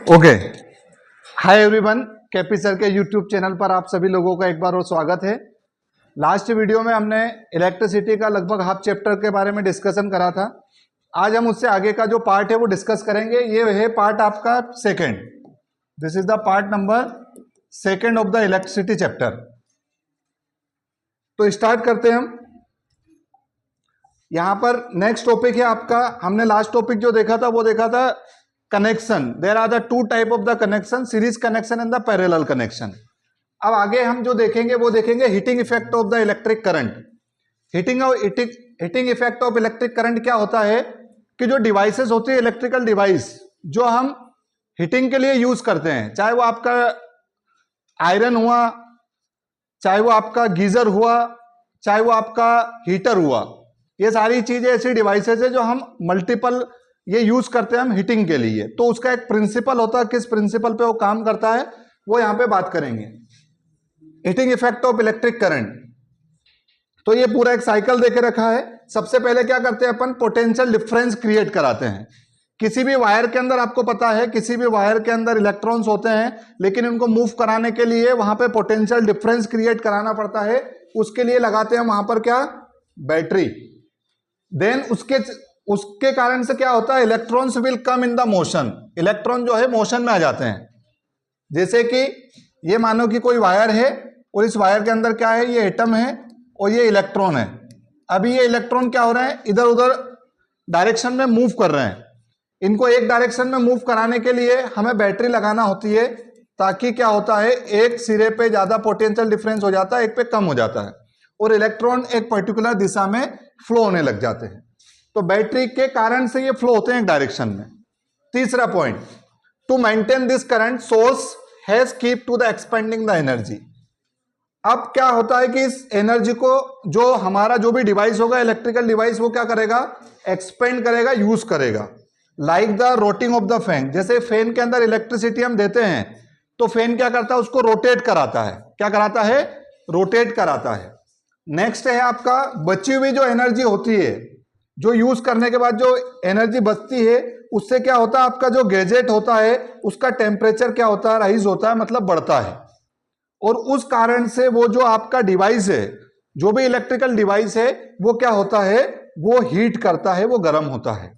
Okay, hi everyone, KP sir के YouTube channel पर आप सभी लोगों का एक बार और स्वागत है। लास्ट वीडियो में हमने इलेक्ट्रिसिटी का लगभग हाफ चैप्टर के बारे में डिस्कशन करा था। आज हम उससे आगे का जो पार्ट है वो डिस्कस करेंगे। ये है पार्ट आपका second. This is the part number second of the electricity chapter. तो स्टार्ट करते हैं हम। यहां पर नेक्स्ट टॉपिक है आपका, हमने लास्ट टॉपिक जो देखा था वो देखा था connection. There are the two type of the connection, series connection and the parallel connection. अब आगे हम जो देखेंगे वो देखेंगे heating effect of the electric current. Heating effect of electric current क्या होता है कि जो डिवाइसेस होती है, इलेक्ट्रिकल डिवाइस जो हम हीटिंग के लिए यूज करते हैं, चाहे वो आपका आयरन हुआ, चाहे वो आपका गीजर हुआ, चाहे वो आपका हीटर हुआ, ये सारी चीजें ऐसी डिवाइसेस है जो हम मल्टीपल ये यूज करते हैं हम हीटिंग के लिए। तो उसका एक प्रिंसिपल होता है, किस प्रिंसिपल पे वो काम करता है वो यहां पे बात करेंगे। Heating effect of electric current, तो ये पूरा एक साइकिल देके रखा है। सबसे पहले क्या करते हैं अपन, पोटेंशियल डिफरेंस क्रिएट कराते हैं। किसी भी वायर के अंदर आपको पता है, किसी भी वायर के अंदर इलेक्ट्रॉन्स होते हैं, लेकिन उनको मूव कराने के लिए वहां पे पोटेंशियल डिफरेंस क्रिएट कराना पड़ता है। उसके लिए लगाते हैं वहां पर क्या, बैटरी। देन उसके कारण से क्या होता है, electrons will come in the motion. Electron जो है मोशन में आ जाते हैं। जैसे कि ये मानो कि कोई वायर है और इस वायर के अंदर क्या है, ये एटम है और ये इलेक्ट्रॉन है। अभी ये इलेक्ट्रॉन क्या हो रहे हैं, इधर उधर डायरेक्शन में मूव कर रहे हैं। इनको एक डायरेक्शन में मूव कराने के लिए हमें बैटरी लगाना होती है, ताकि क्या होता है, एक सिरे पे ज्यादा पोटेंशियल डिफरेंस हो जाता है, एक पे कम हो जाता है, और इलेक्ट्रॉन एक पर्टिकुलर दिशा में फ्लो होने लग जाते हैं। तो बैटरी के कारण से ये फ्लो होते हैं एक डायरेक्शन में। तीसरा point, to maintain this current source has keep to the expending the energy. अब क्या होता है कि इस एनर्जी को जो हमारा जो भी डिवाइस होगा, इलेक्ट्रिकल डिवाइस, वो क्या करेगा, एक्सपेंड करेगा, यूज करेगा। Like the rotating of the fan. जैसे फैन के अंदर इलेक्ट्रिसिटी हम देते हैं तो फैन क्या करता है, उसको रोटेट कराता है। क्या कराता है, रोटेट कराता है। नेक्स्ट है आपका बची हुई जो एनर्जी होती है, जो यूज करने के बाद जो एनर्जी बचती है, उससे क्या होता है, आपका जो गैजेट होता है उसका टेम्परेचर क्या होता है, राइज होता है, मतलब बढ़ता है। और उस कारण से वो जो आपका डिवाइस है, जो भी इलेक्ट्रिकल डिवाइस है, वो क्या होता है, वो हीट करता है, वो गर्म होता है।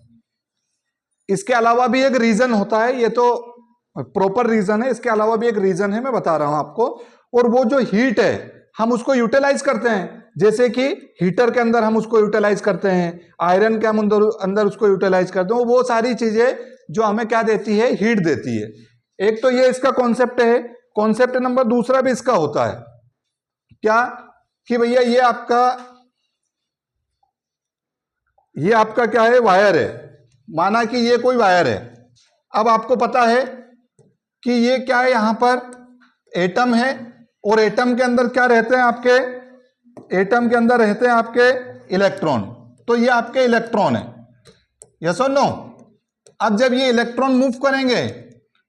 इसके अलावा भी एक रीजन होता है, ये तो प्रॉपर रीजन है, इसके अलावा भी एक रीजन है, मैं बता रहा हूं आपको। और वो जो हीट है हम उसको यूटिलाइज करते हैं। जैसे कि हीटर के अंदर हम उसको यूटिलाइज करते हैं, आयरन के हम अंदर उसको यूटिलाइज करते हैं। वो सारी चीजें जो हमें क्या देती है, हीट देती है। एक तो ये इसका कॉन्सेप्ट है। कॉन्सेप्ट नंबर दूसरा भी इसका होता है क्या, कि भैया ये आपका क्या है, वायर है। माना कि ये कोई वायर है। अब आपको पता है कि ये क्या है, यहां पर एटम है, और एटम के अंदर क्या रहते हैं आपके, एटम के अंदर रहते हैं आपके इलेक्ट्रॉन। तो ये आपके इलेक्ट्रॉन है, यस और नो। अब जब ये इलेक्ट्रॉन मूव करेंगे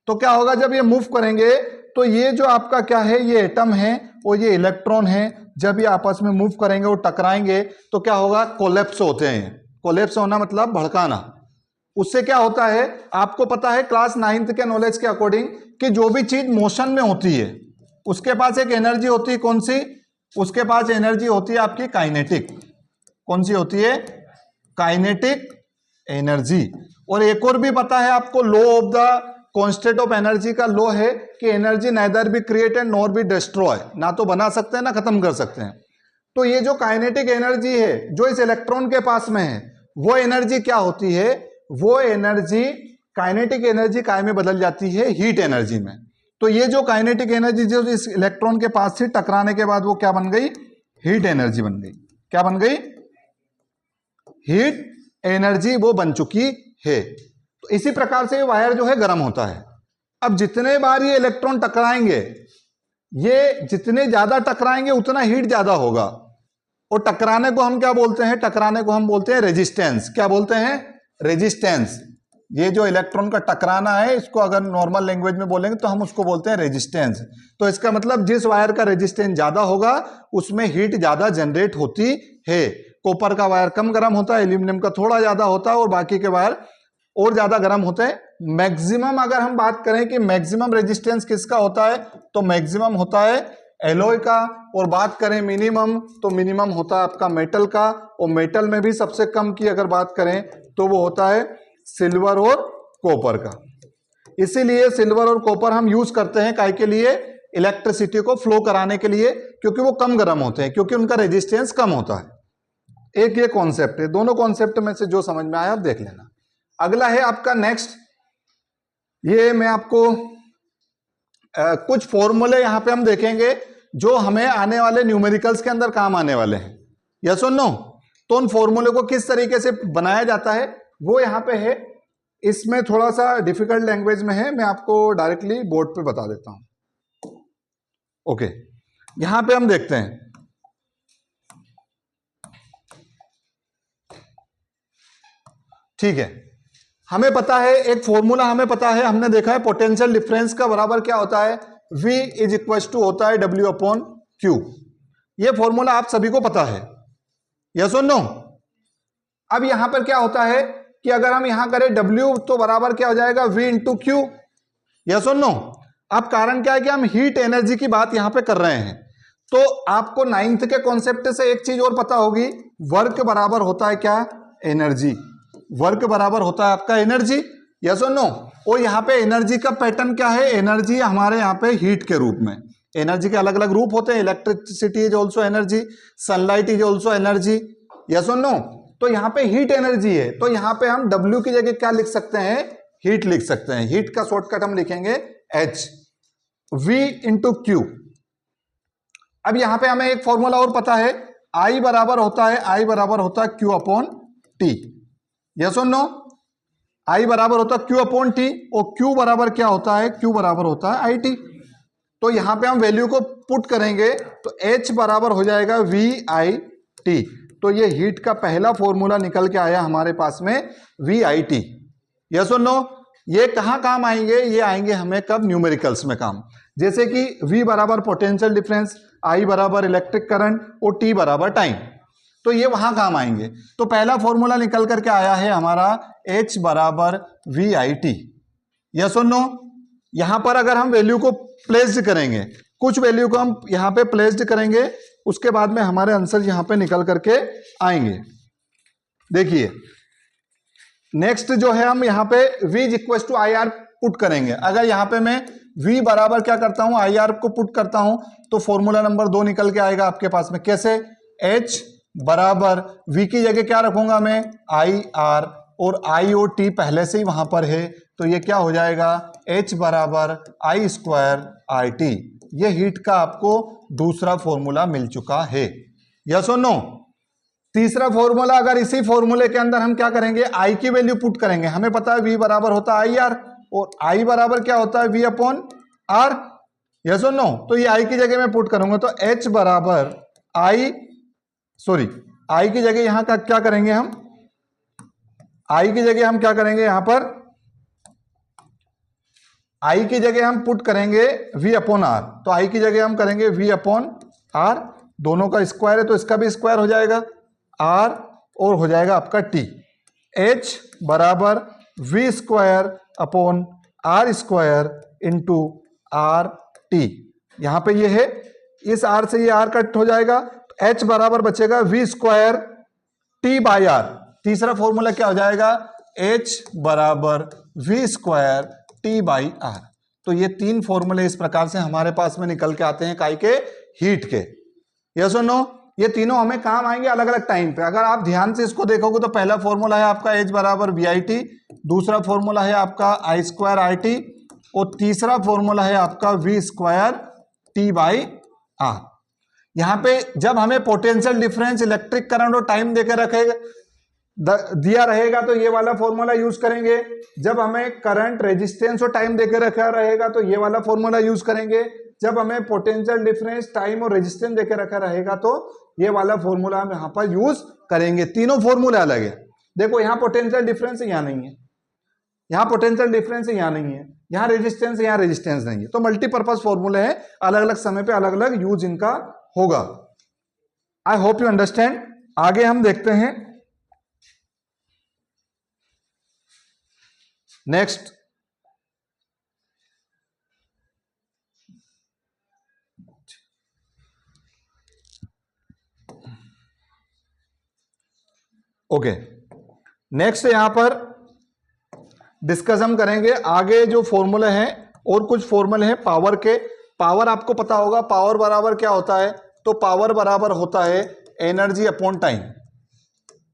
तो क्या होगा, जब ये मूव करेंगे तो ये जो आपका क्या है, ये एटम है और ये इलेक्ट्रॉन है। जब ये आपस में मूव करेंगे और टकराएंगे तो क्या होगा, कोलैप्स होते हैं। कोलैप्स होना मतलब भड़काना। उससे क्या होता है, आपको पता है क्लास 9th के नॉलेज के अकॉर्डिंग, कि जो भी चीज मोशन में होती है उसके पास एक एनर्जी होती है। कौन सी, उसके पास एनर्जी होती है आपकी काइनेटिक। कौन सी होती है, काइनेटिक एनर्जी। और एक और भी पता है आपको, law of the constant of energy का लॉ है कि energy neither be created nor be destroy. ना तो बना सकते हैं ना खत्म कर सकते हैं। तो ये जो काइनेटिक एनर्जी है जो इस इलेक्ट्रॉन के पास में है, वो एनर्जी क्या होती है, वो एनर्जी, काइनेटिक एनर्जी काय में बदल जाती है, हीट एनर्जी में। तो ये जो काइनेटिक एनर्जी जो इस इलेक्ट्रॉन के पास से टकराने के बाद वो क्या बन गई, हीट एनर्जी बन गई। क्या बन गई, हीट एनर्जी वो बन चुकी है। तो इसी प्रकार से वायर जो है गर्म होता है। अब जितने बार ये इलेक्ट्रॉन टकराएंगे, ये जितने ज्यादा टकराएंगे उतना हीट ज्यादा होगा। और टकराने को हम क्या बोलते हैं, टकराने को हम बोलते हैं रेजिस्टेंस। क्या बोलते हैं, रेजिस्टेंस। ये जो इलेक्ट्रॉन का टकराना है, इसको अगर नॉर्मल लैंग्वेज में बोलेंगे तो हम उसको बोलते हैं रेजिस्टेंस। तो इसका मतलब जिस वायर का रेजिस्टेंस ज्यादा होगा उसमें हीट ज्यादा जनरेट होती है। कॉपर का वायर कम गर्म होता है, एल्यूमिनियम का थोड़ा ज्यादा होता है, और बाकी के वायर और ज्यादा गर्म होते हैं। मैक्सिमम अगर हम बात करें कि मैक्सिमम रेजिस्टेंस किसका होता है, तो मैक्सिमम होता है एलॉय का, और बात करें मिनिमम तो मिनिमम होता है आपका मेटल का, और मेटल में भी सबसे कम की अगर बात करें तो वो होता है सिल्वर और कॉपर का। इसीलिए सिल्वर और कॉपर हम यूज करते हैं काय के लिए, इलेक्ट्रिसिटी को फ्लो कराने के लिए, क्योंकि वो कम गर्म होते हैं, क्योंकि उनका रेजिस्टेंस कम होता है। एक ये कॉन्सेप्ट है, दोनों कॉन्सेप्ट में से जो समझ में आया आप देख लेना। अगला है आपका नेक्स्ट, ये मैं आपको कुछ फॉर्मूले यहां पे हम देखेंगे जो हमें आने वाले न्यूमेरिकल्स के अंदर काम आने वाले हैं, यस और नो। तो उन फॉर्मूले को किस तरीके से बनाया जाता है वो यहां पे है। इसमें थोड़ा सा डिफिकल्ट लैंग्वेज में है, मैं आपको डायरेक्टली बोर्ड पे बता देता हूं। ओके, यहां पे हम देखते हैं, ठीक है, हमें पता है एक फॉर्मूला, हमें पता है, हमने देखा है पोटेंशियल डिफरेंस का बराबर क्या होता है, V इज इक्वल टू होता है W अपॉन Q। ये फॉर्मूला आप सभी को पता है, यस और नो। अब यहां पर क्या होता है कि अगर हम यहां करें W तो बराबर क्या हो जाएगा V इंटू क्यू, यस और नो। अब कारण क्या है कि हम हीट एनर्जी की बात यहां पे कर रहे हैं, तो आपको 9th के कॉन्सेप्ट से एक चीज और पता होगी, वर्क बराबर होता है क्या, एनर्जी। वर्क बराबर होता है आपका एनर्जी, यस और नो। और यहाँ पे एनर्जी का पैटर्न क्या है, एनर्जी हमारे यहाँ पे हीट के रूप में, एनर्जी के अलग अलग रूप होते हैं, electricity is also energy, sunlight is also energy, yes और नो। तो यहाँ पे हीट एनर्जी है, तो यहाँ पे हम W की जगह क्या लिख सकते हैं, हीट लिख सकते हैं। हीट का शॉर्टकट हम लिखेंगे H, V इंटू क्यू। अब यहाँ पे हमें एक फॉर्मूला और पता है, I बराबर होता है Q अपॉन T, यस और नो। I बराबर होता है Q अपॉन T, और Q बराबर क्या होता है, Q बराबर होता है IT। तो यहां पे हम वैल्यू को पुट करेंगे तो H बराबर हो जाएगा VIT। तो ये हीट का पहला फॉर्मूला निकल के आया हमारे पास में, VIT, यस और नो। ये कहां काम आएंगे, ये आएंगे हमें कब, न्यूमेरिकल्स में काम। जैसे कि V बराबर पोटेंशियल डिफरेंस, I बराबर इलेक्ट्रिक करंट, और T बराबर टाइम, तो ये वहां काम आएंगे। तो पहला फॉर्मूला निकल करके आया है हमारा H बराबर VIT, यस और नो। यहां पर अगर हम वैल्यू को प्लेस्ड करेंगे, कुछ वैल्यू को हम यहां पे प्लेस्ड करेंगे, उसके बाद में हमारे आंसर यहां पे निकल करके आएंगे। देखिए नेक्स्ट जो है, हम यहां पे V is equal to IR put करेंगे। अगर यहां पे मैं V बराबर क्या करता हूं, IR को पुट करता हूं, तो फॉर्मूला नंबर 2 निकल के आएगा आपके पास में। कैसे, H बराबर V की जगह क्या रखूंगा मैं, IR, और I और T पहले से ही वहां पर है, तो ये क्या हो जाएगा, H बराबर I स्क्वायर RT। ये हीट का आपको दूसरा फॉर्मूला मिल चुका है, यस और नो। तीसरा फॉर्मूला, अगर इसी फॉर्मूले के अंदर हम क्या करेंगे, I की वैल्यू पुट करेंगे। हमें पता है V बराबर होता है IR, और I बराबर क्या होता है, V अपॉन R, यस और नो। तो ये I की जगह मैं पुट करूंगा, तो H बराबर I की जगह यहां का क्या करेंगे हम, I की जगह हम क्या करेंगे, यहां पर I की जगह हम पुट करेंगे V अपॉन R, तो I की जगह हम करेंगे V अपॉन R, दोनों का स्क्वायर है तो इसका भी स्क्वायर हो जाएगा R, और हो जाएगा आपका T। H बराबर V square upon R square into RT। यहां पे ये है, इस R से ये R कट हो जाएगा, तो H बराबर बचेगा V square T by R। तीसरा फॉर्मूला क्या हो जाएगा, H बराबर V square T by R। तो ये तीन फॉर्मूले इस प्रकार से हमारे पास में निकल के आते हैं काय के, हीट के, यस और नो। ये तीनों हमें काम आएंगे अलग अलग टाइम पे। अगर आप ध्यान से इसको देखोगे तो पहला फॉर्मूला है आपका H बराबर VIT, दूसरा फॉर्मूला है आपका I स्क्वायर RT, और तीसरा फॉर्मूला है आपका V square T by R। यहां पे जब हमें पोटेंशियल डिफरेंस, इलेक्ट्रिक करंट और टाइम देकर रखेगा दिया रहेगा तो ये वाला फॉर्मूला यूज करेंगे। जब हमें करंट, रेजिस्टेंस और टाइम देकर रखा रहेगा तो ये वाला फॉर्मूला यूज करेंगे। जब हमें पोटेंशियल डिफरेंस, टाइम और रेजिस्टेंस देकर रखा रहेगा तो ये वाला फॉर्मूला हम यहां पर यूज करेंगे। तीनों फॉर्मूले अलग है। देखो यहाँ पोटेंशियल डिफरेंस यहाँ नहीं है, यहाँ पोटेंशियल डिफरेंस यहाँ नहीं है, यहाँ रेजिस्टेंस, यहाँ रेजिस्टेंस नहीं है। तो मल्टीपर्पज फॉर्मूले हैं, अलग अलग समय पे अलग अलग यूज इनका होगा। I hope you understand. आगे हम देखते हैं, नेक्स्ट, ओके, नेक्स्ट यहां पर डिस्कस हम करेंगे आगे जो फॉर्मूले हैं, और कुछ फॉर्मूले हैं पावर के। पावर आपको पता होगा, पावर बराबर क्या होता है, तो पावर बराबर होता है energy upon time,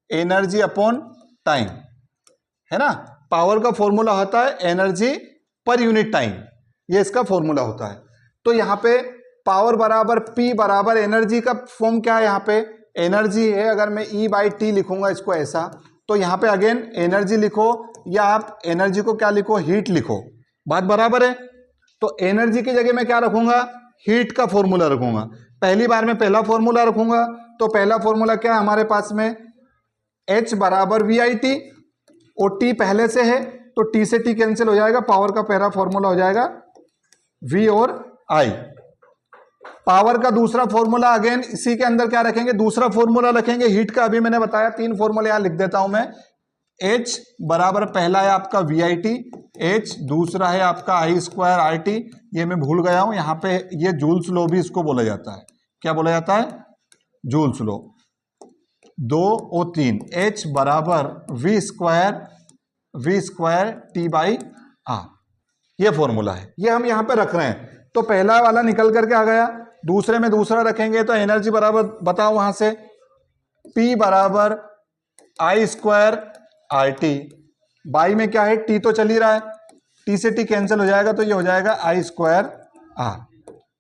energy upon time, है ना। पावर का फॉर्मूला होता है एनर्जी पर यूनिट टाइम, ये इसका फॉर्मूला होता है। तो यहां पे पावर बराबर P बराबर एनर्जी का फॉर्म क्या है, यहां पे एनर्जी है, अगर मैं E/T लिखूंगा इसको ऐसा, तो यहां पे अगेन एनर्जी लिखो, या आप एनर्जी को क्या लिखो, हीट लिखो, बात बराबर है। तो एनर्जी की जगह मैं क्या रखूंगा, हीट का फॉर्मूला रखूंगा। पहली बार में पहला फॉर्मूला रखूंगा, तो पहला फॉर्मूला क्या है हमारे पास में, H बराबर VIT, और T पहले से है तो T से T कैंसिल हो जाएगा, पावर का पहला फॉर्मूला हो जाएगा V और I। पावर का दूसरा फॉर्मूला अगेन इसी के अंदर क्या रखेंगे, दूसरा फॉर्मूला रखेंगे हीट का। अभी मैंने बताया 3 फॉर्मूले यहां लिख देता हूं मैं। H बराबर पहला है आपका VIT, H दूसरा है आपका I²RT, ये मैं भूल गया हूं यहां पे, ये जूल्स लॉ भी इसको बोला जाता है। क्या बोला जाता है, जूल्स लॉ। 2 और 3, H बराबर V² T/R, ये फॉर्मूला है, ये हम यहां पे रख रहे हैं। तो पहला वाला निकल करके आ गया, दूसरे में दूसरा रखेंगे तो एनर्जी बराबर बताओ वहां से, P बराबर I²RT, बाई में क्या है, T तो चल ही रहा है, T से T कैंसिल हो जाएगा, तो ये हो जाएगा I²R।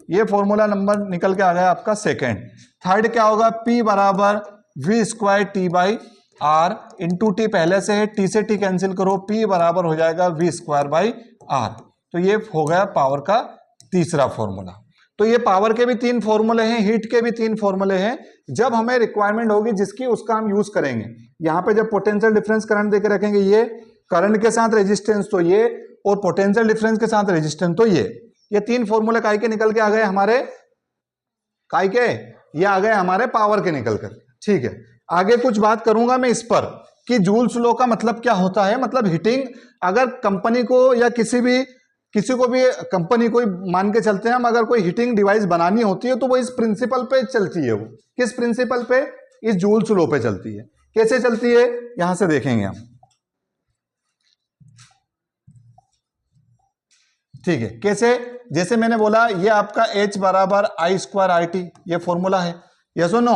ये फॉर्मूला नंबर निकल के आ गया आपका सेकेंड। थर्ड क्या होगा, P बराबर V² T/R, इंटू T पहले से है, T से T कैंसिल करो, P बराबर हो जाएगा V²/R। तो ये हो गया पावर का तीसरा फॉर्मूला। तो ये पावर के भी 3 फॉर्मूले हैं, हीट के भी 3 फॉर्मूले हैं। जब हमें रिक्वायरमेंट होगी जिसकी, उसका हम यूज करेंगे। यहां पे जब पोटेंशियल डिफरेंस करंट देके रखेंगे, ये करंट के साथ रेजिस्टेंस तो ये, और पोटेंशियल डिफरेंस के साथ रेजिस्टेंस तो ये 3 फॉर्मूले काय के निकल के आ गए हमारे, काय के, ये आ गए हमारे पावर के निकल कर। ठीक है, आगे कुछ बात करूंगा मैं इस पर कि जूल्स लॉ का मतलब क्या होता है। मतलब हीटिंग, अगर कंपनी को या किसी को भी कंपनी को मान के चलते हैं हम, अगर कोई हीटिंग डिवाइस बनानी होती है तो वो इस प्रिंसिपल पे चलती है। वो किस प्रिंसिपल पे, इस जूल्स लॉ पे चलती है। कैसे चलती है यहां से देखेंगे हम। ठीक है, कैसे, जैसे मैंने बोला ये आपका H बराबर I²RT, ये फॉर्मूला है, यस और नो।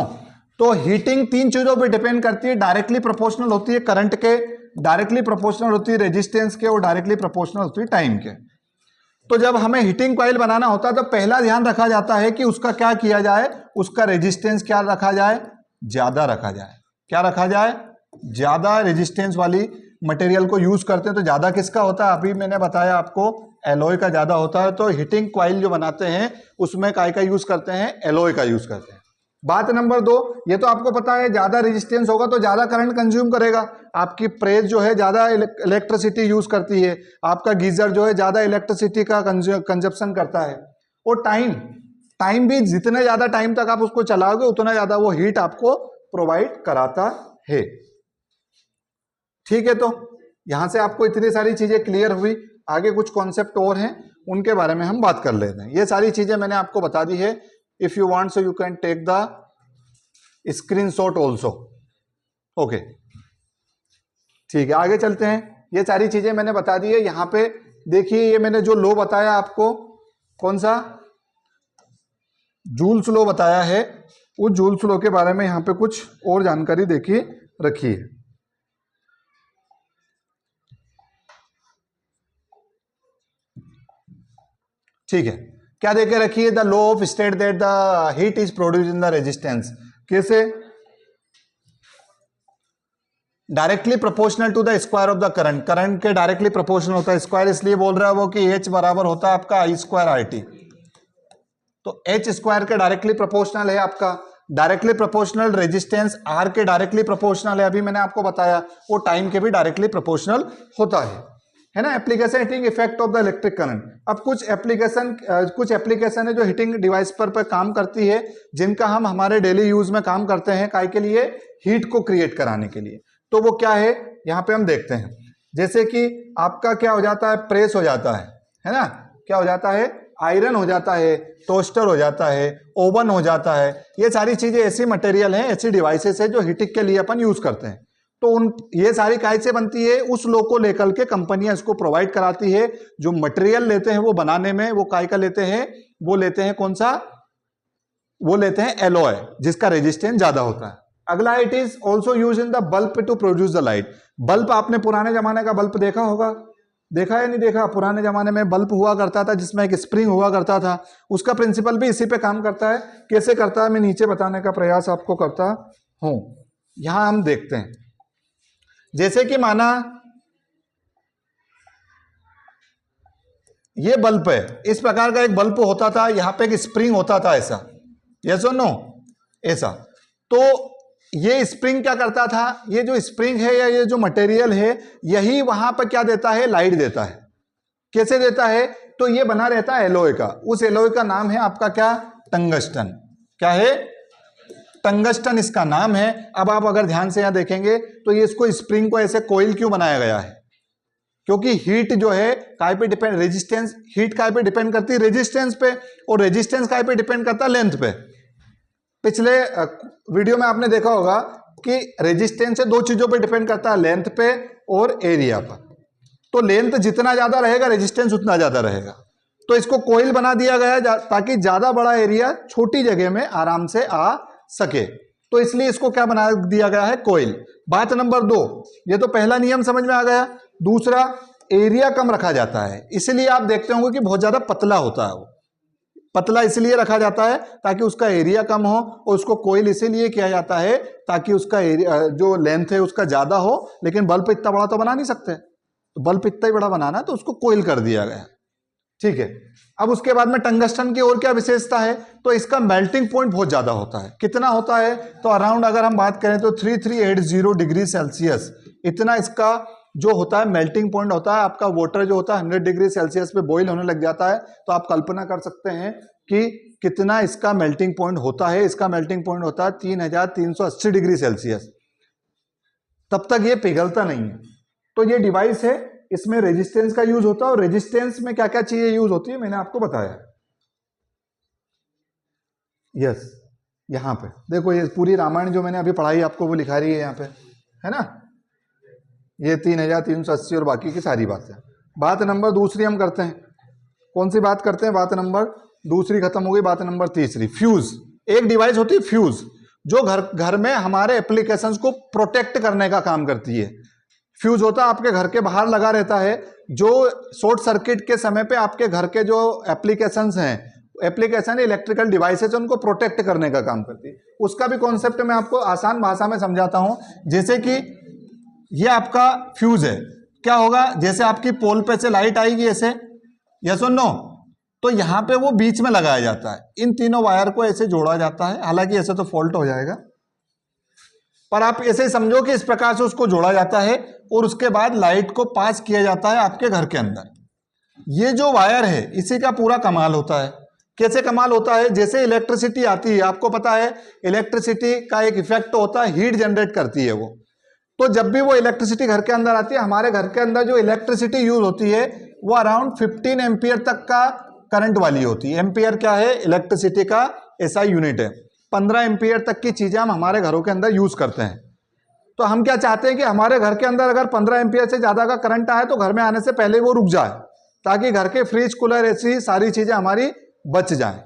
तो हीटिंग 3 चीजों पे डिपेंड करती है, डायरेक्टली प्रोपोर्शनल होती है करंट के, डायरेक्टली प्रोपोर्शनल होती है रेजिस्टेंस के, और डायरेक्टली प्रोपोर्शनल होती है टाइम के। तो जब हमें हीटिंग कॉइल बनाना होता है तो पहला ध्यान रखा जाता है कि उसका क्या किया जाए, उसका रेजिस्टेंस क्या रखा जाए, ज्यादा रखा जाए। क्या रखा जाए, ज्यादा रेजिस्टेंस वाली मटेरियल को यूज करते हैं। तो ज्यादा किसका होता है, अभी मैंने बताया आपको एलॉय का ज्यादा होता है। तो हीटिंग कॉइल जो बनाते हैं उसमें काय का यूज करते हैं, एलॉय का यूज करते हैं। बात नंबर 2, ये तो आपको पता है ज्यादा रेजिस्टेंस होगा तो ज्यादा करंट कंज्यूम करेगा। आपकी प्रेस जो है ज्यादा इलेक्ट्रिसिटी यूज करती है, आपका गीजर जो है ज्यादा इलेक्ट्रिसिटी का कंजप्शन करता है। और टाइम भी जितने ज्यादा टाइम तक आप उसको चलाओगे उतना ज्यादा वो हीट आपको प्रोवाइड कराता है। ठीक है, तो यहां से आपको इतनी सारी चीजें क्लियर हुई। आगे कुछ कॉन्सेप्ट और हैं, उनके बारे में हम बात कर लेते हैं। ये सारी चीजें मैंने आपको बता दी है। If you want, so you can take the screenshot also. Okay. ठीक है, आगे चलते हैं। ये सारी चीजें मैंने बता दी है। यहां पे देखिए, ये मैंने जो लॉ बताया आपको, कौन सा, जूल्स लॉ बताया है, उस जूल्स लॉ के बारे में यहां पे कुछ और जानकारी देखिए रखिए। ठीक है, क्या देखे रखिए, the law of state that the heat is produce in the resistance. कैसे, directly proportional to the square of the current, current के डायरेक्टली प्रोपोर्शनल होता है। स्क्वायर इसलिए बोल रहा है वो कि H बराबर होता है आपका I²RT। तो H स्क्वायर के डायरेक्टली प्रोपोर्शनल है आपका, डायरेक्टली प्रोपोर्शनल रेजिस्टेंस R के डायरेक्टली प्रोपोर्शनल है, अभी मैंने आपको बताया। वो टाइम के भी डायरेक्टली प्रोपोर्शनल होता है ना। Application, heating effect of the electric current. अब कुछ एप्लीकेशन है जो हीटिंग डिवाइस पर काम करती है, जिनका हम हमारे डेली यूज में काम करते हैं, काय के लिए, हीट को क्रिएट कराने के लिए। तो वो क्या है, यहां पे हम देखते हैं। जैसे कि आपका क्या हो जाता है, प्रेस हो जाता है ना, क्या हो जाता है, आयरन हो जाता है, टोस्टर हो जाता है, ओवन हो जाता है। ये सारी चीजें ऐसी मटेरियल हैं, ऐसी डिवाइसेस है जो हीटिंग के लिए अपन यूज करते हैं। तो ये सारी काय से बनती है, उस लो को लेकर के कंपनियां इसको प्रोवाइड कराती है। जो मटेरियल लेते हैं वो बनाने में, वो काय का लेते हैं, वो लेते हैं कौन सा, वो लेते हैं एलॉय, जिसका रेजिस्टेंस ज्यादा होता है। अगला, it is also use in the bulb to produce the light. Bulb, आपने पुराने जमाने का बल्ब देखा होगा, देखा या नहीं देखा? पुराने जमाने में बल्ब हुआ करता था जिसमें एक स्प्रिंग हुआ करता था, उसका प्रिंसिपल भी इसी पे काम करता है। कैसे करता है मैं नीचे बताने का प्रयास आपको करता हूं। यहां हम देखते हैं, जैसे कि माना ये बल्ब है, इस प्रकार का एक बल्ब होता था, यहां पे एक स्प्रिंग होता था ऐसा, यस और नो, ऐसा। तो ये स्प्रिंग क्या करता था, ये जो स्प्रिंग है या ये जो मटेरियल है, यही वहां पर क्या देता है, लाइट देता है। कैसे देता है? तो ये बना रहता है एलॉय का, उस एलॉय का नाम है आपका क्या, टंगस्टन। क्या है? टंगस्टन इसका नाम है। अब आप अगर ध्यान से यहां देखेंगे तो ये इसको स्प्रिंग को ऐसे कोइल क्यों बनाया गया है? क्योंकि हीट जो है काय पे डिपेंड, रेजिस्टेंस, हीट काय पे डिपेंड करती है, रेजिस्टेंस पे, और रेजिस्टेंस काय पे डिपेंड करता है, लेंथ पे। पिछले वीडियो में आपने देखा होगा कि रेजिस्टेंस से दो चीजों पे डिपेंड करता है, लेंथ पे और एरिया पर। तो लेंथ जितना ज्यादा रहेगा रेजिस्टेंस उतना ज्यादा रहेगा। तो इसको कोइल बना दिया गया ताकि ज्यादा बड़ा एरिया छोटी जगह में आराम से आ सके, तो इसलिए इसको क्या बना दिया गया है, कोइल। बात नंबर 2, ये तो पहला नियम समझ में आ गया। दूसरा, एरिया कम रखा जाता है, इसलिए आप देखते होंगे कि बहुत ज्यादा पतला होता है। वो पतला इसलिए रखा जाता है ताकि उसका एरिया कम हो, और उसको कोइल इसीलिए किया जाता है ताकि उसका एरिया जो लेंथ है उसका ज्यादा हो। लेकिन बल्ब इतना बड़ा तो बना नहीं सकते, तो बल्ब इतना ही बड़ा बनाना, तो उसको कोइल कर दिया गया। ठीक है। अब उसके बाद में टंगस्टन की और क्या विशेषता है, तो इसका मेल्टिंग पॉइंट बहुत ज्यादा होता है। कितना होता है? तो अराउंड अगर हम बात करें तो 3380 डिग्री सेल्सियस, इतना इसका जो होता है मेल्टिंग पॉइंट होता है। आपका वाटर जो होता है 100 डिग्री सेल्सियस पे बॉईल होने लग जाता है, तो आप कल्पना कर सकते हैं कि कितना इसका मेल्टिंग पॉइंट होता है। इसका मेल्टिंग पॉइंट होता है 3380 डिग्री सेल्सियस, तब तक ये पिघलता नहीं है। तो ये डिवाइस है, इसमें रेजिस्टेंस का यूज होता है, और रेजिस्टेंस में क्या क्या चीजें यूज होती है मैंने आपको बताया। यस, यहां पे देखो, ये पूरी रामायण जो मैंने अभी पढ़ाई आपको वो लिखा रही है यहाँ पे, है ना, ये 3380 और बाकी की सारी बातें। बात नंबर दूसरी हम करते हैं, कौन सी बात करते हैं? बात नंबर दूसरी खत्म हो गई, बात नंबर तीसरी, फ्यूज। एक डिवाइस होती है फ्यूज, जो घर में हमारे एप्लीकेशंस को प्रोटेक्ट करने का काम करती है। फ्यूज होता है आपके घर के बाहर लगा रहता है, जो शॉर्ट सर्किट के समय पे आपके घर के जो एप्लीकेशंस हैं, एप्लीकेशन इलेक्ट्रिकल डिवाइसेस, उनको प्रोटेक्ट करने का काम करती है। उसका भी कॉन्सेप्ट मैं आपको आसान भाषा में समझाता हूं। जैसे कि ये आपका फ्यूज है, क्या होगा, जैसे आपकी पोल पे से लाइट आएगी ऐसे, यस और नो, तो यहां पे वो बीच में लगाया जाता है। इन तीनों वायर को ऐसे जोड़ा जाता है, हालांकि ऐसे तो फॉल्ट हो जाएगा, पर आप ऐसे समझो कि इस प्रकार से उसको जोड़ा जाता है, और उसके बाद लाइट को पास किया जाता है आपके घर के अंदर। ये जो वायर है इसी का पूरा कमाल होता है। कैसे कमाल होता है? जैसे इलेक्ट्रिसिटी आती है, आपको पता है इलेक्ट्रिसिटी का एक इफेक्ट होता है, हीट जनरेट करती है वो। तो जब भी वो इलेक्ट्रिसिटी घर के अंदर आती है, हमारे घर के अंदर जो इलेक्ट्रिसिटी यूज होती है वो अराउंड 15 एम्पियर तक का करंट वाली होती है। एम्पियर क्या है? इलेक्ट्रिसिटी का ऐसा यूनिट है। 15 एम्पियर तक की चीजें हम हमारे घरों के अंदर यूज करते हैं। तो हम क्या चाहते हैं कि हमारे घर के अंदर अगर 15 एम्पियर से ज्यादा का करंट आए तो घर में आने से पहले वो रुक जाए, ताकि घर के फ्रिज, कूलर, ऐसी सारी चीजें हमारी बच जाएं।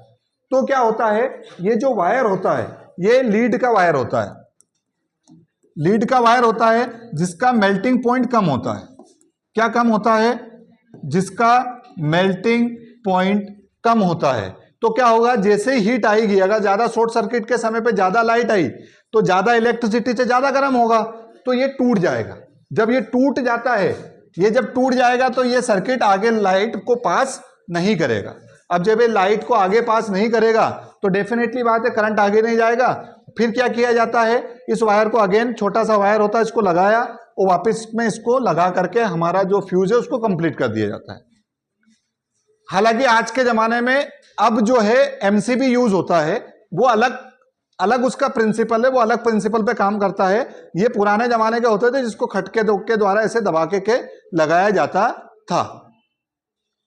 तो क्या होता है, ये जो वायर होता है ये लीड का वायर होता है। लीड का वायर होता है जिसका मेल्टिंग पॉइंट कम होता है। क्या कम होता है? जिसका मेल्टिंग पॉइंट कम होता है। तो क्या होगा, जैसे ही हीट आएगी, अगर ज्यादा शॉर्ट सर्किट के समय पे ज्यादा लाइट आई तो ज्यादा इलेक्ट्रिसिटी से ज्यादा गर्म होगा, तो ये टूट जाएगा। जब ये टूट जाता है, ये जब टूट जाएगा तो ये सर्किट आगे लाइट को पास नहीं करेगा। अब जब ये लाइट को आगे पास नहीं करेगा तो डेफिनेटली बात है करंट आगे नहीं जाएगा। फिर क्या किया जाता है, इस वायर को, अगेन छोटा सा वायर होता है, इसको लगाया और वापस में इसको लगा करके हमारा जो फ्यूज है उसको कंप्लीट कर दिया जाता है। हालांकि आज के जमाने में अब जो है एमसीबी यूज होता है, वो अलग अलग उसका प्रिंसिपल है, वो अलग प्रिंसिपल पे काम करता है। ये पुराने जमाने के होते थे जिसको खटके के द्वारा ऐसे दबा के लगाया जाता था।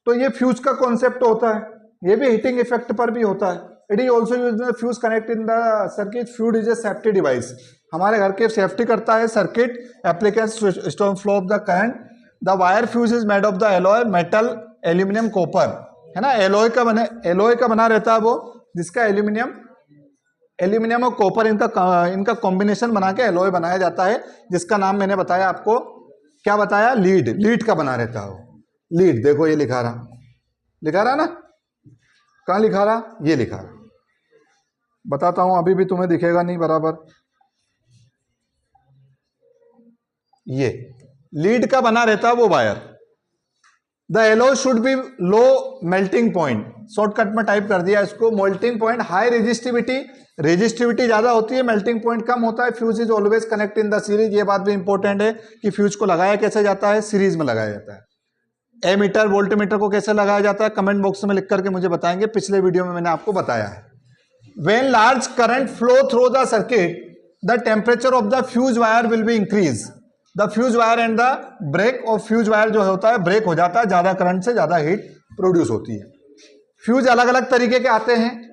तो ये फ्यूज का कॉन्सेप्ट होता है, ये भी हीटिंग इफेक्ट पर भी होता है। It is also used in fuse connect in the circuit. Fuse is a safety device, हमारे घर के सेफ्टी करता है circuit applicants stop flow of the current. The wire fuse is made of the alloy metal aluminium copper, है ना, alloy का बना रहता है वो, जिसका एल्यूमिनियम और कॉपर इनका कॉम्बिनेशन बना के एलॉय बनाया जाता है, जिसका नाम मैंने बताया आपको, क्या बताया, लीड का बना रहता है वो। लीड देखो ये लिखा रहा ना, कहां लिखा रहा, ये लिखा रहा, बताता हूं, अभी भी तुम्हें दिखेगा नहीं बराबर। ये लीड का बना रहता है वो wire. The alloy should be low melting point, shortcut में टाइप कर दिया इसको, मेल्टिंग पॉइंट हाई रेजिस्टिविटी ज्यादा होती है, मेल्टिंग पॉइंट कम होता है। Fuse is always connect in the series, ये बात भी इंपॉर्टेंट है कि फ्यूज को लगाया कैसे जाता है, सीरीज में लगाया जाता है। एमीटर वोल्ट मीटर को कैसे लगाया जाता है, कमेंट बॉक्स में लिख करके मुझे बताएंगे, पिछले वीडियो में मैंने आपको बताया है। When large current flow through the circuit, the temperature of the fuse wire will be increase. The fuse wire and the break of fuse wire जो होता है ब्रेक हो जाता है, ज्यादा करंट से ज्यादा हीट प्रोड्यूस होती है। फ्यूज अलग अलग तरीके के आते हैं,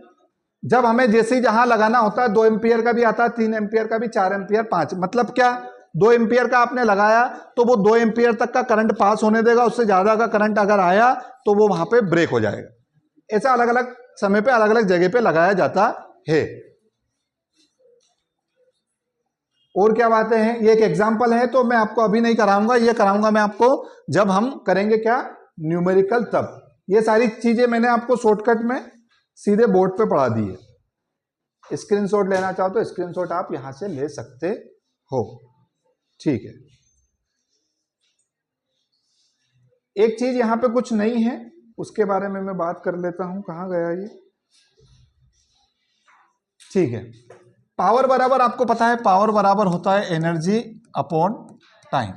जब हमें जैसे ही जहां लगाना होता है, 2 एम्पियर का भी आता है, 3 एम्पियर का भी, 4 एम्पियर, 5, मतलब क्या, 2 एम्पियर का आपने लगाया तो वो 2 एम्पियर तक का करंट पास होने देगा, उससे ज्यादा का करंट अगर आया तो वो वहां पे ब्रेक हो जाएगा। ऐसा अलग अलग समय पे अलग अलग जगह पे लगाया जाता है। और क्या बातें हैं, ये एक एग्जांपल है, तो मैं आपको अभी नहीं कराऊंगा, ये कराऊंगा मैं आपको जब हम करेंगे क्या, न्यूमेरिकल, तब। ये सारी चीजें मैंने आपको शॉर्टकट में सीधे बोर्ड पे पढ़ा दी है। स्क्रीनशॉट लेना चाहो तो स्क्रीनशॉट आप यहां से ले सकते हो, ठीक है। एक चीज यहां पे कुछ नहीं है, उसके बारे में मैं बात कर लेता हूं, कहां गया ये, ठीक है। पावर बराबर आपको पता है, पावर बराबर होता है एनर्जी अपॉन टाइम।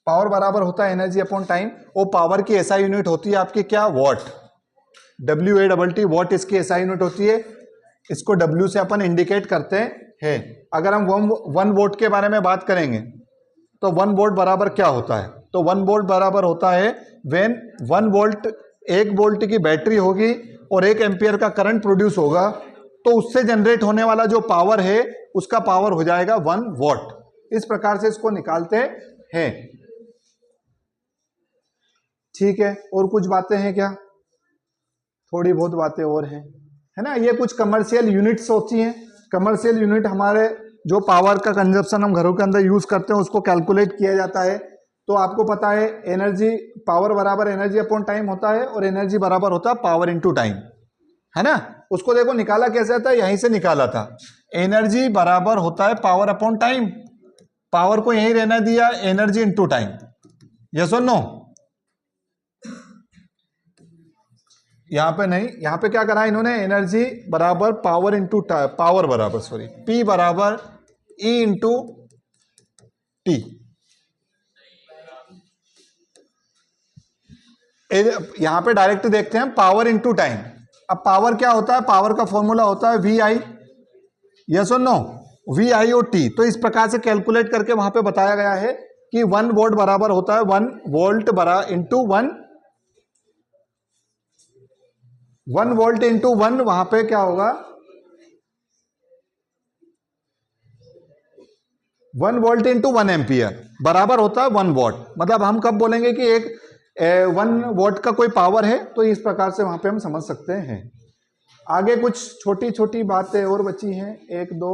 पावर बराबर होता है एनर्जी अपॉन टाइम, और पावर की एसआई यूनिट होती है आपकी क्या, वॉट, WAT, वॉट इसकी एसआई यूनिट होती है। इसको W से अपन इंडिकेट करते हैं। अगर हम 1 वोल्ट के बारे में बात करेंगे तो 1 वोल्ट बराबर क्या होता है, तो 1 वोल्ट बराबर होता है व्हेन 1 वोल्ट, 1 वोल्ट की बैटरी होगी और 1 एम्पियर का करंट प्रोड्यूस होगा, तो उससे जनरेट होने वाला जो पावर है उसका पावर हो जाएगा 1 वॉट। इस प्रकार से इसको निकालते हैं, ठीक है। और कुछ बातें हैं क्या, थोड़ी बहुत बातें और हैं, है ना। ये कुछ कमर्शियल यूनिट्स होती हैं। कमर्शियल यूनिट हमारे जो पावर का कंजप्शन हम घरों के अंदर यूज करते हैं उसको कैलकुलेट किया जाता है। तो आपको पता है एनर्जी, पावर बराबर एनर्जी अपॉन टाइम होता है, और एनर्जी बराबर होता है पावर इनटू टाइम, है ना। उसको देखो निकाला कैसे था, यहीं से निकाला था। एनर्जी बराबर होता है पावर अपॉन टाइम, पावर को यहीं रहना दिया, एनर्जी इनटू टाइम, यस और नो। यहां पे नहीं, यहां पे क्या करा इन्होंने, एनर्जी बराबर पावर इंटू पावर बराबर सॉरी P बराबर E इंटू टी। यहां पे डायरेक्ट देखते हैं पावर इंटू टाइम। अब पावर क्या होता है, पावर का फॉर्मूला होता है VI, यस और नो, VI और T। तो इस प्रकार से कैलकुलेट करके वहां पे बताया गया है कि 1 वोल्ट बराबर होता है 1 वोल्ट इंटू 1 वोल्ट इंटू 1, वहां पे क्या होगा, 1 वोल्ट इंटू 1 एम्पियर बराबर होता है 1 वॉट। मतलब हम कब बोलेंगे कि एक 1 वॉट का कोई पावर है, तो इस प्रकार से वहां पे हम समझ सकते हैं। आगे कुछ छोटी छोटी बातें और बची हैं, 1 2,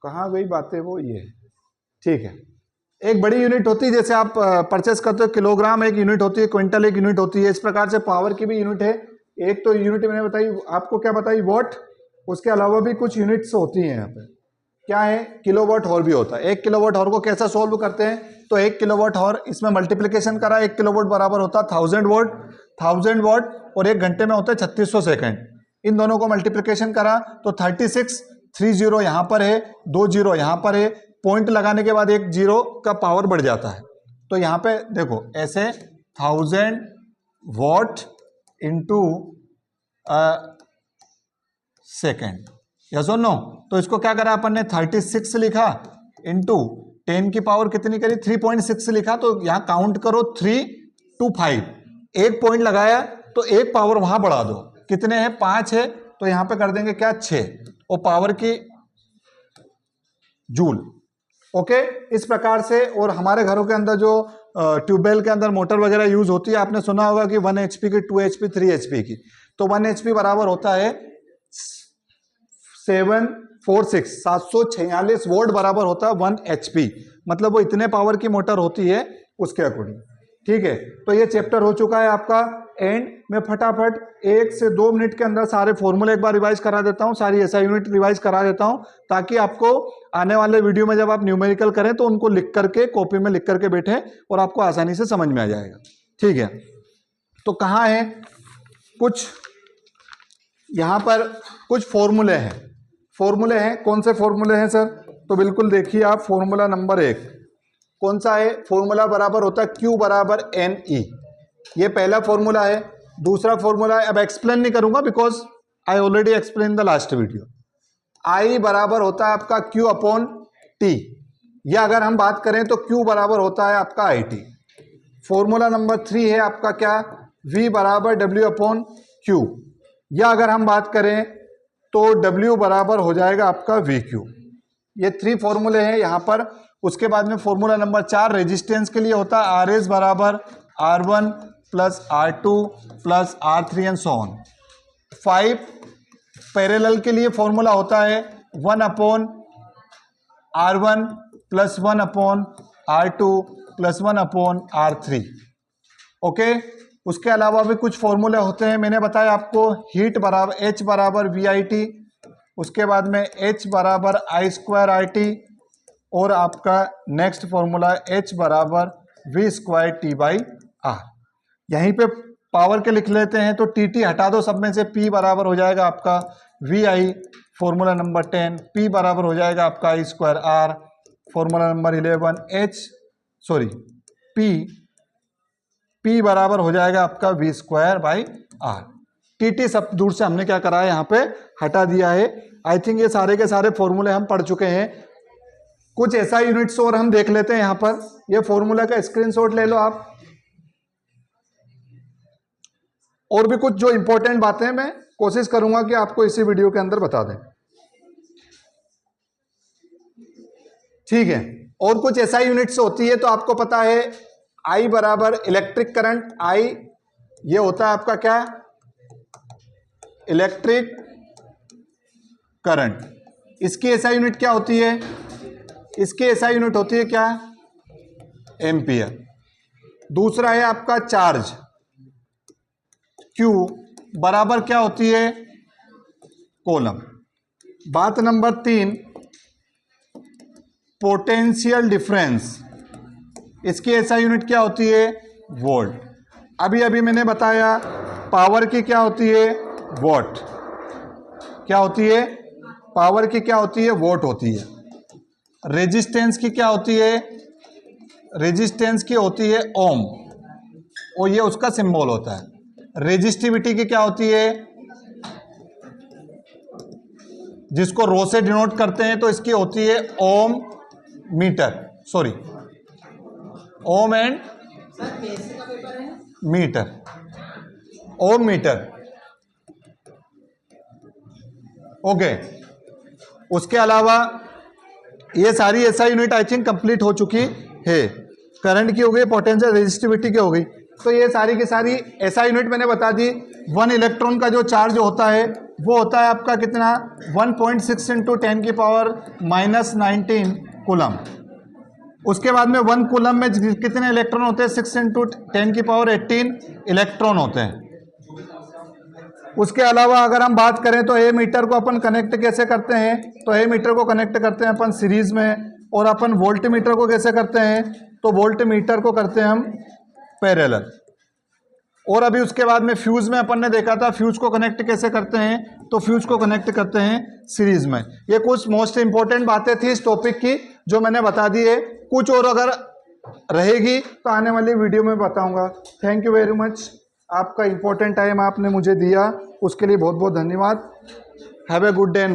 कहां गई बातें, वो ये, ठीक है। एक बड़ी यूनिट होती है, जैसे आप परचेस करते हो, किलोग्राम एक यूनिट होती है, क्विंटल एक यूनिट होती है। इस प्रकार से पावर की भी यूनिट है। एक तो यूनिट मैंने बताई आपको, क्या बताई, वॉट। उसके अलावा भी कुछ यूनिट्स होती हैं यहाँ पे, क्या है, किलोवाट हॉर भी होता है। 1 किलोवाट हॉर को कैसा सोल्व करते हैं, तो 1 किलोवाट हॉर, इसमें मल्टीप्लीकेशन करा, 1 किलोवाट बराबर होता है 1000 वॉट, 1000 वॉट, और 1 घंटे में होता है 3600 सेकंड। इन दोनों को मल्टीप्लीकेशन करा तो 36, 3 जीरो यहाँ पर है, 2 जीरो यहाँ पर है, पॉइंट लगाने के बाद 1 जीरो का पावर बढ़ जाता है। तो यहाँ पे देखो ऐसे 1000 वॉट इंटू सेकेंड, यस और नो? तो इसको क्या करा अपन ने 36 लिखा इंटू 10 की पावर कितनी करी 3.6 लिखा, तो यहां काउंट करो 3 to 5, एक पॉइंट लगाया तो एक पावर वहां बढ़ा दो, कितने हैं 5 है, तो यहां पे कर देंगे क्या 6, और पावर की जूल। ओके, इस प्रकार से। और हमारे घरों के अंदर जो ट्यूबवेल के अंदर मोटर वगैरह यूज होती है, आपने सुना होगा कि 1 HP की, 2 HP, 3 HP की, तो 1 HP बराबर होता है 746 वोल्ट बराबर होता है 1 HP, मतलब वो इतने पावर की मोटर होती है उसके अकॉर्डिंग। ठीक है, तो ये चैप्टर हो चुका है आपका एंड। मैं फटाफट 1 से 2 मिनट के अंदर सारे फॉर्मूले एक बार रिवाइज करा देता हूं, सारी SI यूनिट रिवाइज करा देता हूं, ताकि आपको आने वाले वीडियो में जब आप न्यूमेरिकल करें तो उनको लिख करके कॉपी में लिख करके बैठे और आपको आसानी से समझ में आ जाएगा। ठीक है, तो कहाँ है कुछ, यहां पर कुछ फॉर्मूले हैं। फॉर्मूले हैं, कौन से फॉर्मूले हैं सर? तो बिल्कुल देखिए आप, फॉर्मूला नंबर 1 कौन सा है? फॉर्मूला बराबर होता है Q बराबर NE, ये पहला फॉर्मूला है। दूसरा फॉर्मूला है, अब एक्सप्लेन नहीं करूंगा because I already explain the last video. I बराबर होता है आपका Q अपॉन T, या अगर हम बात करें तो Q बराबर होता है आपका IT। फॉर्मूला नंबर 3 है आपका क्या? V बराबर W अपॉन Q, या अगर हम बात करें तो W बराबर हो जाएगा आपका VQ। ये 3 फॉर्मूले हैं यहाँ पर। उसके बाद में फॉर्मूला नंबर 4 रेजिस्टेंस के लिए होता है RS बराबर R1 plus R2 plus R3 and so on. 5 parallel के लिए फॉर्मूला होता है 1 upon R1 plus 1 upon R2 plus 1 upon R3। Okay, उसके अलावा भी कुछ फॉर्मूले होते हैं, मैंने बताया आपको। हीट बराबर H बराबर VIT, उसके बाद में H बराबर I स्क्वायर RT, और आपका नेक्स्ट फॉर्मूला H बराबर V square T by R। यहीं पे पावर के लिख लेते हैं, तो TT हटा दो सब में से, P बराबर हो जाएगा आपका VI। फॉर्मूला नंबर 10 P बराबर हो जाएगा आपका I square R। Formula number 11 P बराबर हो जाएगा आपका V square by R। TT सब दूर से हमने क्या करा है, यहाँ पे हटा दिया है। आई थिंक ये सारे के सारे फॉर्मूले हम पढ़ चुके हैं। कुछ SI यूनिट्स और हम देख लेते हैं यहाँ पर। ये फॉर्मूला का स्क्रीनशॉट ले लो आप। और भी कुछ जो इंपॉर्टेंट बातें मैं कोशिश करूंगा कि आपको इसी वीडियो के अंदर बता दें। ठीक है, और कुछ SI यूनिट्स होती है, तो आपको पता है I बराबर इलेक्ट्रिक करंट, I ये होता है आपका क्या? Electric current. इसकी SI यूनिट क्या होती है? इसकी SI यूनिट होती है क्या? एम्पियर। दूसरा है आपका चार्ज, Q बराबर क्या होती है? कूलम। बात नंबर 3 पोटेंशियल डिफरेंस, इसकी SI यूनिट क्या होती है? वोल्ट। अभी अभी मैंने बताया पावर की क्या होती है? वॉट। क्या होती है? पावर की क्या होती है? वोट होती है। रेजिस्टेंस की क्या होती है? रेजिस्टेंस की होती है ओम, और ये उसका सिंबल होता है। रेजिस्टिविटी की क्या होती है? जिसको रो से डिनोट करते हैं, तो इसकी होती है ohm metre, sorry ohm and metre, ohm metre. Okay, उसके अलावा ये सारी SI unit I think complete हो चुकी है। करंट की हो गई, पोटेंशियल रेजिस्टिविटी की हो गई। तो ये सारी की सारी SI यूनिट मैंने बता दी। 1 इलेक्ट्रॉन का जो चार्ज होता है वो होता है आपका कितना? 1.6 इंटू 10 की पावर -19 कूलम। उसके बाद में 1 कूलम में कितने इलेक्ट्रॉन होते हैं? 6 इंटू 10 की पावर 18 इलेक्ट्रॉन होते हैं। उसके अलावा अगर हम बात करें तो ए मीटर को अपन कनेक्ट कैसे करते हैं? तो ए मीटर को कनेक्ट करते हैं अपन सीरीज में, और अपन वोल्ट मीटर को कैसे करते हैं? तो वोल्ट मीटर को करते हैं हम पैरेलल। और अभी उसके बाद में फ्यूज में अपन ने देखा था, फ्यूज को कनेक्ट कैसे करते हैं? तो फ्यूज को कनेक्ट करते हैं सीरीज में। ये कुछ मोस्ट इंपॉर्टेंट बातें थी इस टॉपिक की जो मैंने बता दी है। कुछ और अगर रहेगी तो आने वाली वीडियो में बताऊंगा। थैंक यू वेरी मच, आपका इंपॉर्टेंट टाइम आपने मुझे दिया, उसके लिए बहुत बहुत धन्यवाद। Have a good day.